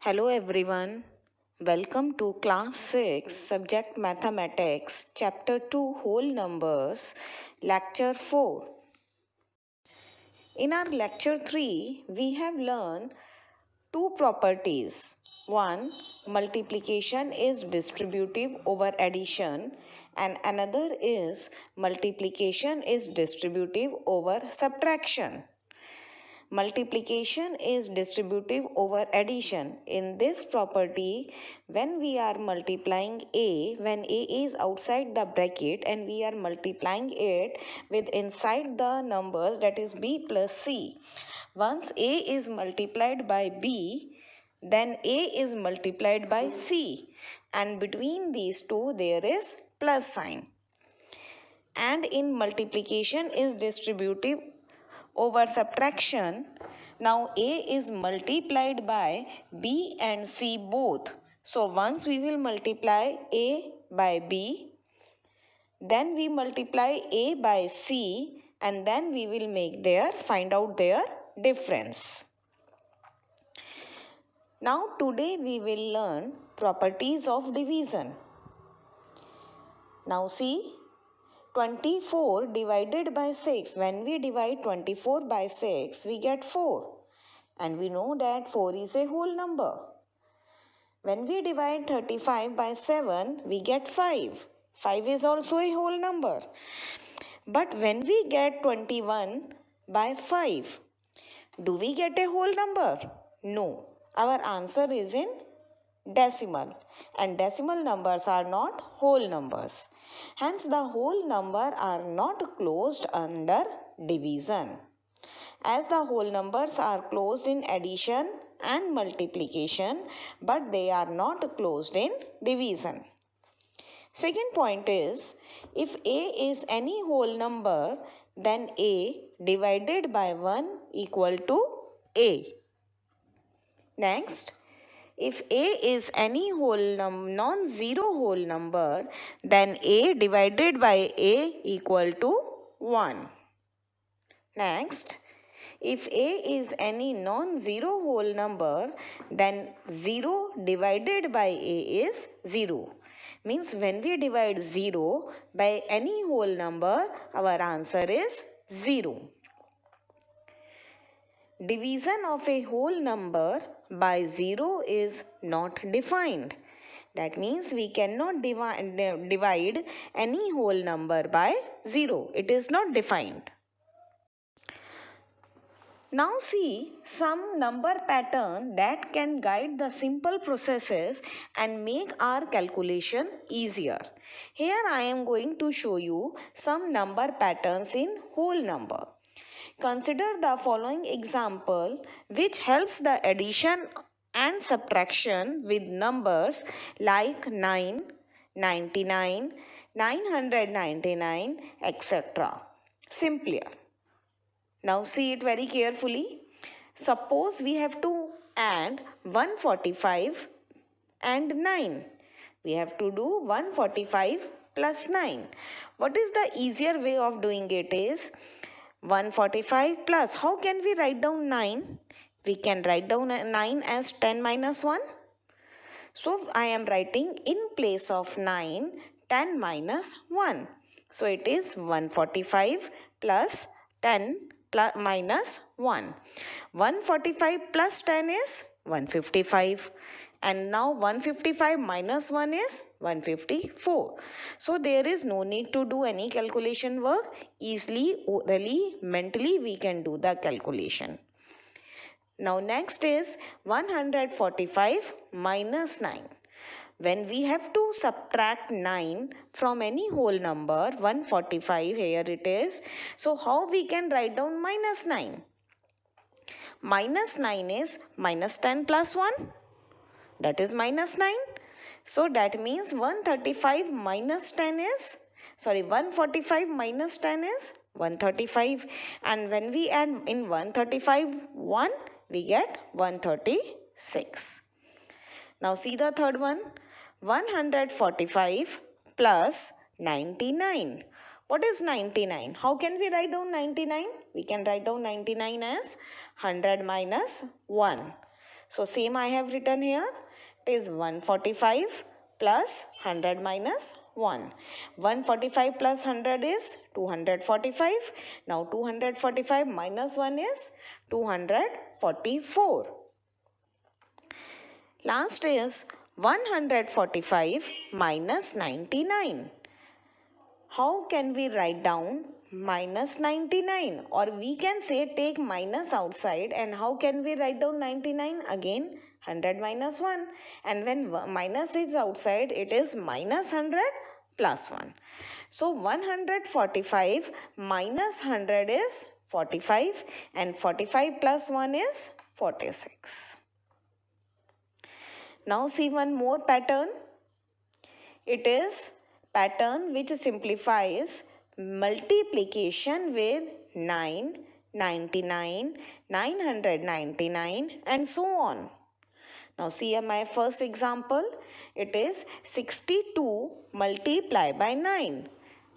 Hello everyone. Welcome to class 6 subject mathematics chapter 2 whole numbers lecture 4. In our lecture 3 we have learned two properties. One, multiplication is distributive over addition and another is multiplication is distributive over subtraction. Multiplication is distributive over addition. In this property, when we are multiplying a, when a is outside the bracket and we are multiplying it with inside the numbers, that is b plus c. Once a is multiplied by b, then a is multiplied by c, and between these two there is plus sign. And in multiplication is distributive over subtraction. Now a is multiplied by b and c both. So once we will multiply a by b, then we multiply a by c, and then we will find out their difference. Now today we will learn properties of division. Now see, 24 divided by 6. When we divide 24 by 6, we get 4. And we know that 4 is a whole number. When we divide 35 by 7, we get 5. 5 is also a whole number. But when we get 21 by 5, do we get a whole number? No. Our answer is in decimal, and decimal numbers are not whole numbers. Hence the whole number are not closed under division. As the whole numbers are closed in addition and multiplication, but they are not closed in division. Second point is, if a is any whole number, then a divided by 1 equal to a. Next, if a is any non-zero whole number, then a divided by a equal to 1. Next, if a is any non-zero whole number, then 0 divided by a is 0. Means when we divide 0 by any whole number, our answer is 0. Division of a whole number by 0 is not defined. That means we cannot divide any whole number by 0. It is not defined. Now see some number pattern that can guide the simple processes and make our calculation easier. Here I am going to show you some number patterns in whole number. Consider the following example which helps the addition and subtraction with numbers like 9, 99, 999, etc. Simpler. Now see it very carefully. Suppose we have to add 145 and 9. We have to do 145 plus 9. What is the easier way of doing it is 145 plus, how can we write down 9? We can write down 9 as 10 minus 1. So I am writing in place of 9, 10 minus 1. So it is 145 plus 10 plus minus 1. 145 plus 10 is 155. And now 155 minus 1 is 154. So there is no need to do any calculation work. Easily, orally, mentally we can do the calculation. Now next is 145 minus 9. When we have to subtract 9 from any whole number, 145 here it is. So how we can write down minus 9? Minus 9 is minus 10 plus 1. That is minus 9. So that means 135 minus 10 is, 145 minus 10 is 135. And when we add in 135 1, we get 136. Now see the third one. 145 plus 99. What is 99? How can we write down 99? We can write down 99 as 100 minus 1. So same I have written here. It is 145 plus 100 minus 1. 145 plus 100 is 245. Now 245 minus 1 is 244. Last is 145 minus 99. How can we write down minus 99? Or we can say take minus outside, and how can we write down 99? Again 100 minus 1, and when minus is outside it is minus 100 plus 1. So 145 minus 100 is 45, and 45 plus 1 is 46. Now see one more pattern. It is pattern which simplifies multiplication with 9, 99, 999 and so on. Now see my first example. It is 62 multiplied by 9.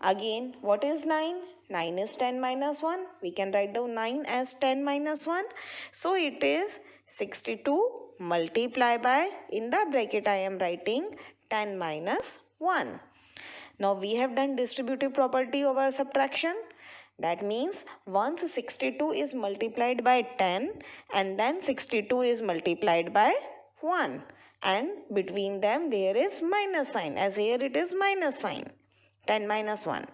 Again, what is 9? 9 is 10 minus 1. We can write down 9 as 10 minus 1. So it is 62 multiplied by, in the bracket I am writing 10 minus 1. Now we have done distributive property over subtraction. That means once 62 is multiplied by 10 and then 62 is multiplied by 1, and between them there is minus sign, as here it is minus sign. 10 minus 1.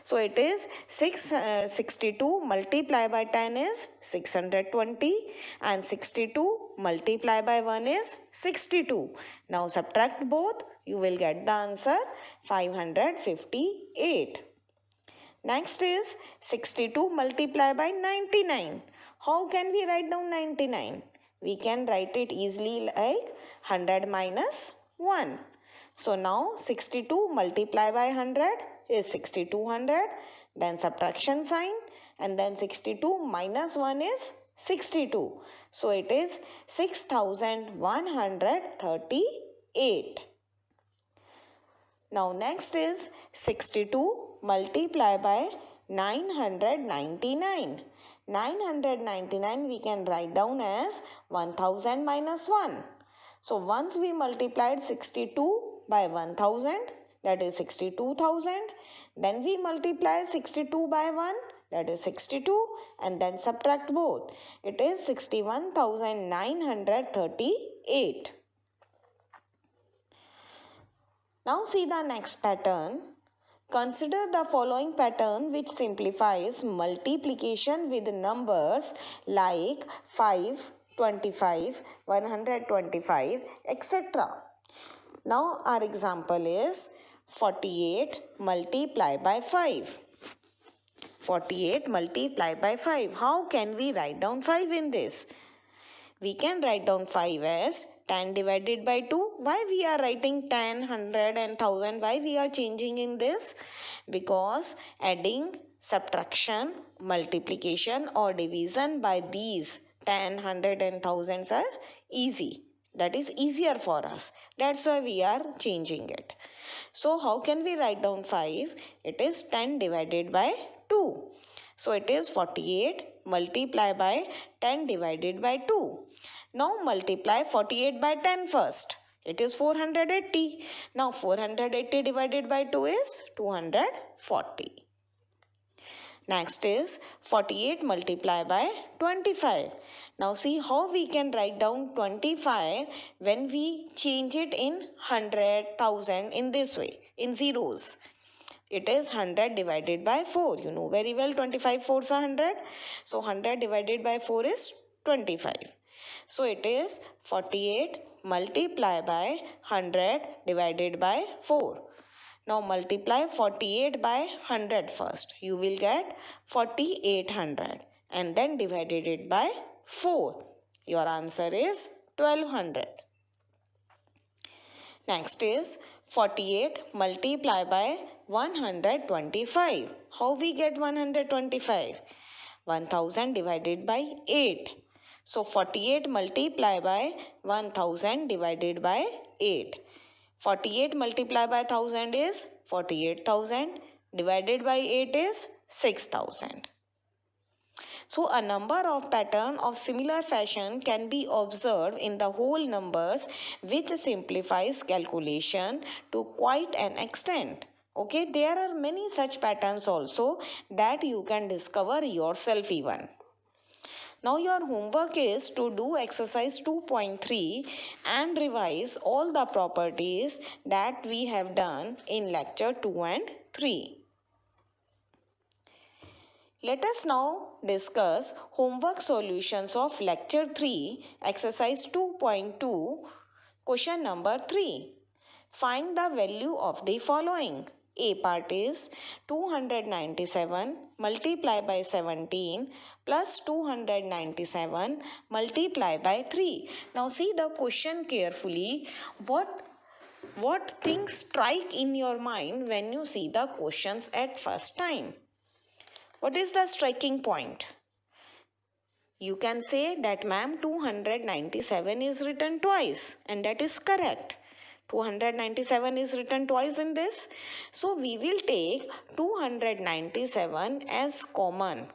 So it is 62 multiplied by 10 is 620, and 62 multiplied by 1 is 62. Now subtract both, you will get the answer 558. Next is 62 multiplied by 99. How can we write down 99? We can write it easily like 100 minus 1. So now 62 multiplied by 100 is 6200, then subtraction sign, and then 62 minus 1 is 62. So it is 6138. Now next is 62 multiplied by 999. 999 we can write down as 1000 minus 1. So once we multiplied 62 by 1000, that is 62,000. Then we multiply 62 by 1, that is 62, and then subtract both. It is 61,938. Now see the next pattern. Consider the following pattern which simplifies multiplication with numbers like 5, 25, 125, etc. Now our example is 48 multiplied by 5. 48 multiplied by 5. How can we write down 5 in this? We can write down 5 as 10 divided by 2. Why we are writing 10, 100 and 1000? Why we are changing in this? Because adding, subtraction, multiplication or division by these 10, 100 and 1000s are easy. That is easier for us. That's why we are changing it. So how can we write down 5? It is 10 divided by 2. So it is 48 multiplied by 10 divided by 2. Now multiply 48 by 10 first. It is 480. Now 480 divided by 2 is 240. Next is 48 multiplied by 25. Now see how we can write down 25 when we change it in 100, 1000 in this way, in zeros. It is 100 divided by 4. You know very well 25 fours are 100. So 100 divided by 4 is 25. So it is 48 multiplied by 100 divided by 4. Now multiply 48 by 100 first. You will get 4800 and then divided it by 4. Your answer is 1200. Next is 48 multiplied by 125. How we get 125? 1000 divided by 8. So 48 multiplied by 1000 divided by 8. 48 multiplied by 1000 is 48,000. Divided by 8 is 6000. So a number of pattern of similar fashion can be observed in the whole numbers, which simplifies calculation to quite an extent. Okay, there are many such patterns also that you can discover yourself even. Now your homework is to do exercise 2.3 and revise all the properties that we have done in lecture 2 and 3. Let us now discuss homework solutions of lecture 3, exercise 2.2, question number 3. Find the value of the following. A part is 297 multiplied by 17 plus 297 multiplied by 3. Now see the question carefully. What things strike in your mind when you see the questions at first time? What is the striking point? You can say that ma'am 297 is written twice, and that is correct. 297 is written twice in this. So we will take 297 as common.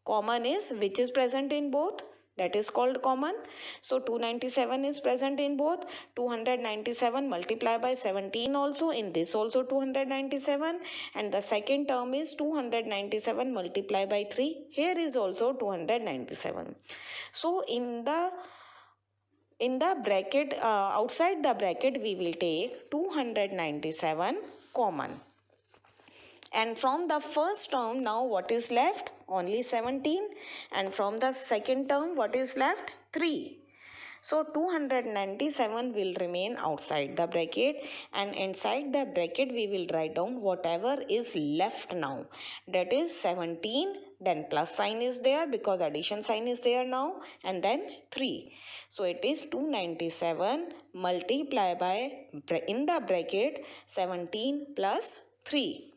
Common is which is present in both. That is called common. So 297 is present in both. 297 multiplied by 17 also. In this also 297. And the second term is 297 multiplied by 3. Here is also 297. So in the bracket, outside the bracket, we will take 297 common. And from the first term, now what is left? Only 17. And from the second term, what is left? 3. So 297 will remain outside the bracket, and inside the bracket we will write down whatever is left now. That is 17, then plus sign is there because addition sign is there now, and then 3. So it is 297 multiplied by, in the bracket, 17 plus 3.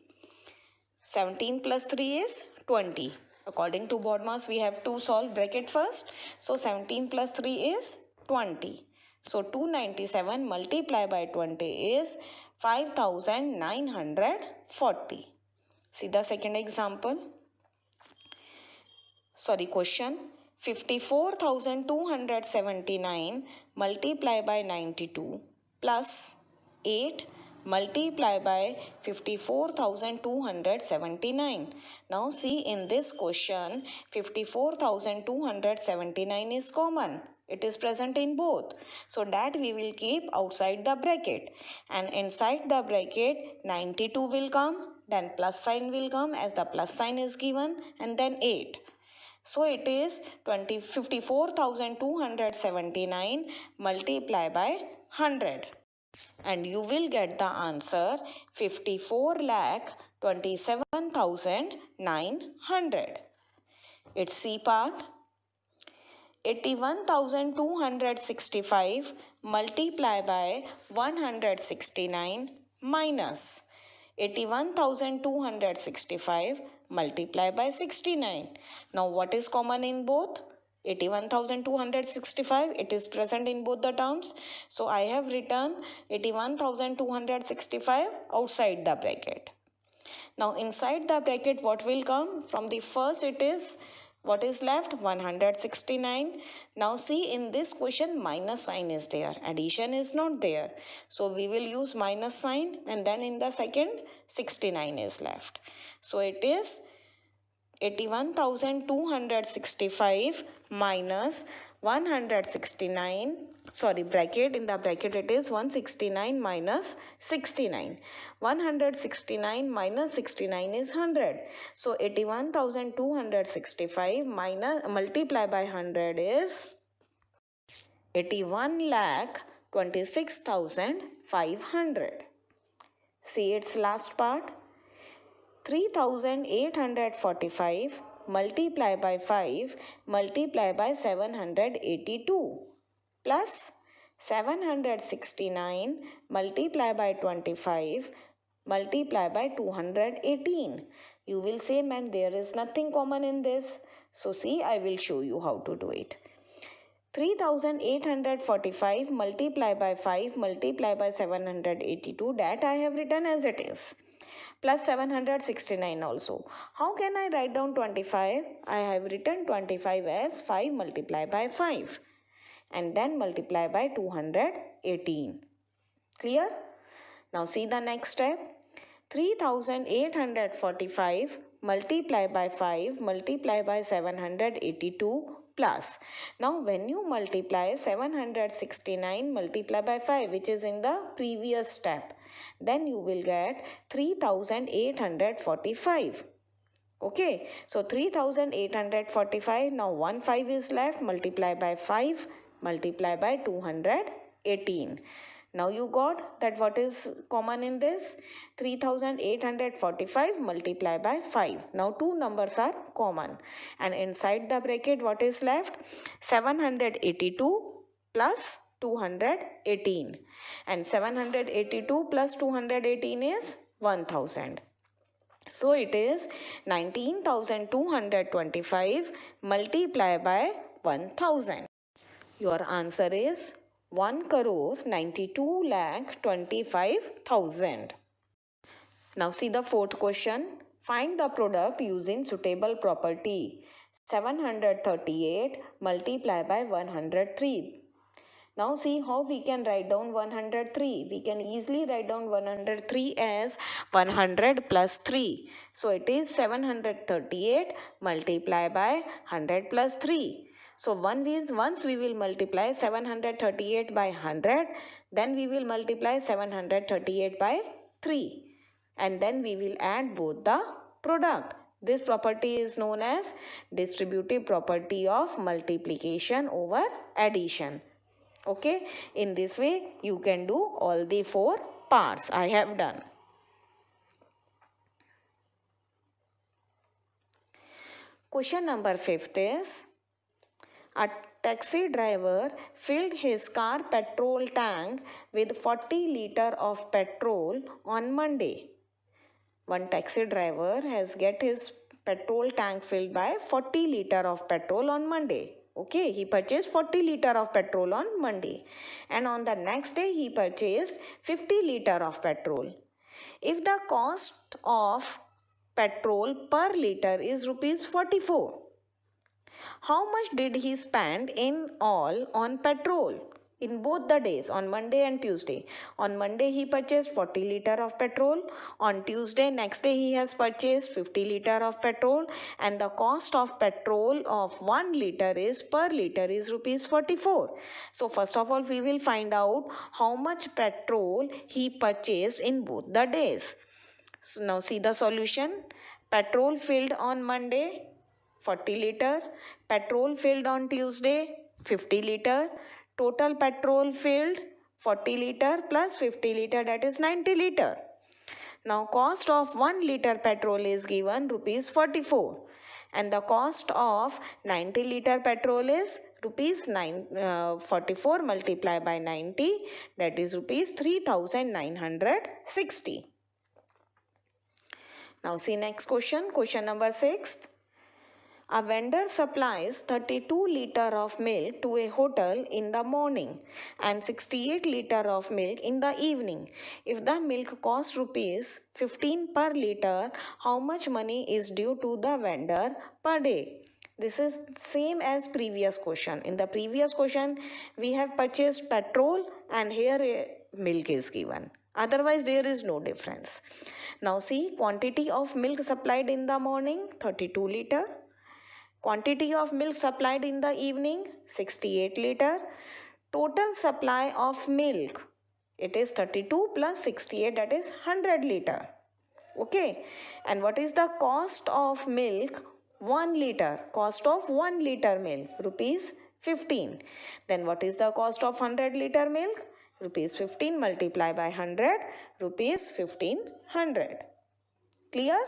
17 plus 3 is 20. According to BODMAS, we have to solve bracket first. So 17 plus 3 is 20. So 297 multiplied by 20 is 5940. See the second example. Question. 54,279 multiplied by 92 plus 8 multiply by 54,279. Now see in this question 54,279 is common. It is present in both. So that we will keep outside the bracket. And inside the bracket 92 will come. Then plus sign will come as the plus sign is given. And then 8. So it is 54,279 multiplied by 100. And you will get the answer 54,27,900. It's C part. 81,265 multiplied by 169 minus 81,265 multiplied by 69. Now what is common in both? 81,265, it is present in both the terms. So I have written 81,265 outside the bracket. Now inside the bracket what will come? From the first it is, what is left? 169. Now see in this question minus sign is there. Addition is not there. So we will use minus sign, and then in the second 69 is left. So it is 81,265 minus 169, bracket, in the bracket it is 169 minus 69. 169 minus 69 is 100. So 81,265 minus multiplied by 100 is 81,26,500. See its last part. 3,845 multiplied by 5 multiplied by 782 plus 769 multiplied by 25 multiplied by 218. You will say, ma'am, there is nothing common in this. So see, I will show you how to do it. 3,845 multiplied by 5 multiplied by 782, that I have written as it is. plus 769 also. How can I write down 25? I have written 25 as 5 multiplied by 5 and then multiply by 218. Clear? Now see the next step. 3845 multiply by 5 multiply by 782 plus. Now when you multiply 769 multiply by 5, which is in the previous step, then you will get 3845. Okay, so 3845, now 1 5 is left, multiply by 5 multiply by 218. Now you got that what is common in this? 3845 multiply by 5. Now two numbers are common and inside the bracket what is left? 782 plus 218, and 782 plus 218 is 1000. So it is 19,225 multiplied by 1000. Your answer is 1,92,25,000. Now see the fourth question. Find the product using suitable property. 738 multiplied by 103. Now see how we can write down 103. We can easily write down 103 as 100 plus 3. So it is 738 multiplied by 100 plus 3. So once we will multiply 738 by 100, then we will multiply 738 by 3. And then we will add both the product. This property is known as distributive property of multiplication over addition. Okay, in this way you can do all the 4 parts I have done. Question number 5th is, a taxi driver filled his car petrol tank with 40 liters of petrol on Monday. One taxi driver has get his petrol tank filled by 40 liters of petrol on Monday. Okay, he purchased 40 liters of petrol on Monday, and on the next day he purchased 50 liters of petrol. If the cost of petrol per liter is rupees 44, how much did he spend in all on petrol in both the days, on Monday and Tuesday? On Monday he purchased 40 liters of petrol. On Tuesday next day he has purchased 50 liters of petrol, and the cost of petrol of 1 liter is per liter is rupees 44. So first of all we will find out how much petrol he purchased in both the days. So now see the solution. Petrol filled on Monday 40 liter, petrol filled on Tuesday 50 liter, total petrol filled 40 liter plus 50 liter, that is 90 liter. Now cost of 1 liter petrol is given rupees 44, and the cost of 90 liter petrol is rupees 44 multiplied by 90, that is rupees 3,960. Now see next question, question number 6. A vendor supplies 32 liters of milk to a hotel in the morning and 68 liters of milk in the evening. If the milk costs rupees 15 per liter, how much money is due to the vendor per day? This is same as previous question. In the previous question, we have purchased petrol and here milk is given. Otherwise, there is no difference. Now see, quantity of milk supplied in the morning, 32 liters. Quantity of milk supplied in the evening, 68 liters. Total supply of milk, it is 32 plus 68, that is 100 liters. Okay. And what is the cost of milk? 1 liter. Cost of 1 liter milk, rupees 15. Then what is the cost of 100 liter milk? Rupees 15 multiplied by 100, rupees 1500. Clear?